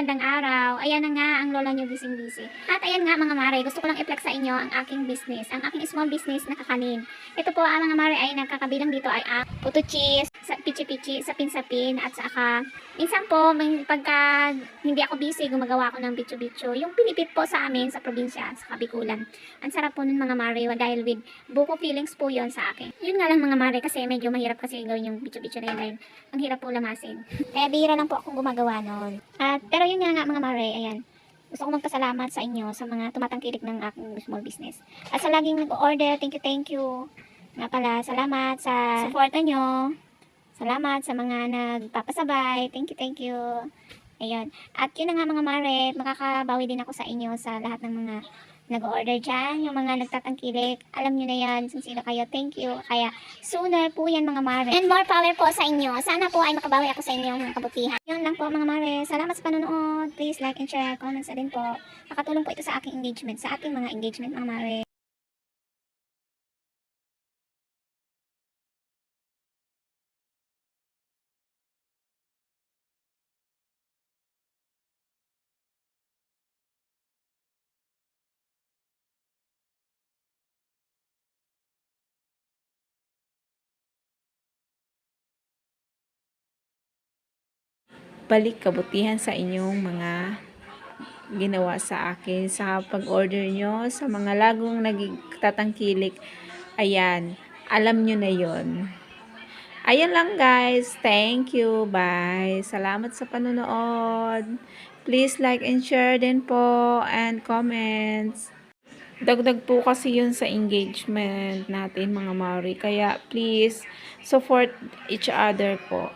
magandang araw. Ayan na nga ang lola nyo busy-busy. At ayan nga mga mare, gusto ko lang i-flex sa inyo ang aking business, ang aking small business na kakanin. Ito po mga mare ay nagkakabilang dito ay puto cheese, sa pichi-pichi, sapin-sapin at saka minsan po pagka hindi ako busy gumagawa ako ng bicho-bicho. Yung pinipit po sa amin sa probinsya, sa Kabikulan. Ang sarap po nun mga mare dahil with buko feelings po yon sa akin. Yun nga lang mga mare kasi medyo mahirap kasi gawin yung bicho-bicho na yun. Ang hirap po lamasin. Kaya bihira lang po akong gumagawa nun. Pero yun nga mga mare, ayan. Gusto ko magpasalamat sa inyo sa mga tumatangkilik ng aking small business. At sa laging nag-order, thank you. Nga pala, salamat sa suporta nyo. Salamat sa mga nagpapasabay. Thank you. Ayun. At yun na nga mga mare, makakabawi din ako sa inyo sa lahat ng mga nag-order dyan, yung mga nagtatangkilik. Alam nyo na yan, sincere kayo. Thank you. Kaya sooner po yan mga mare. And more power po sa inyo. Sana po ay makabawi ako sa inyong kabutihan. Yun lang po mga mare. Salamat sa panonood. Please like and share. Comments na din po. Nakatulong po ito sa aking engagement, sa ating mga engagement mga mare. Balik kabutihan sa inyong mga ginawa sa akin sa pag-order nyo, sa mga lagong nagtatangkilik. Ayan, alam nyo na yon. Ayan lang guys, thank you, bye. Salamat sa panonood. Please like and share din po and comments. Dagdag po kasi yun sa engagement natin mga Mari. Kaya please support each other po.